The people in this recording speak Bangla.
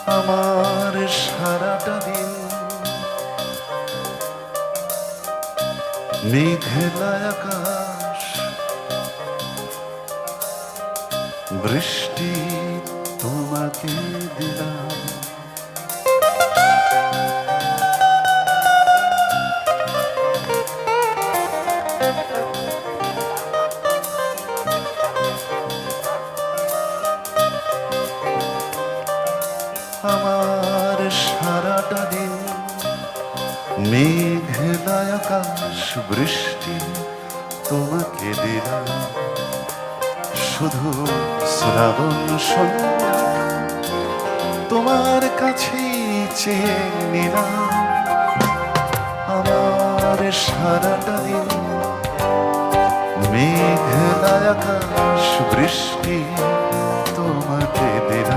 আমার সারাটা দিন মেঘলা আকাশ, বৃষ্টি তোমাকে দিলাম। আমার সারাটা দিন মেঘলা আকাশ, বৃষ্টি তোমাকে দিলাম। শুধু শ্রাবণ সন্ধ্যা তোমার কাছেই চেয়ে নিলাম। আমার সারাটা দিন মেঘলা আকাশ, বৃষ্টি তোমাকে দিলাম।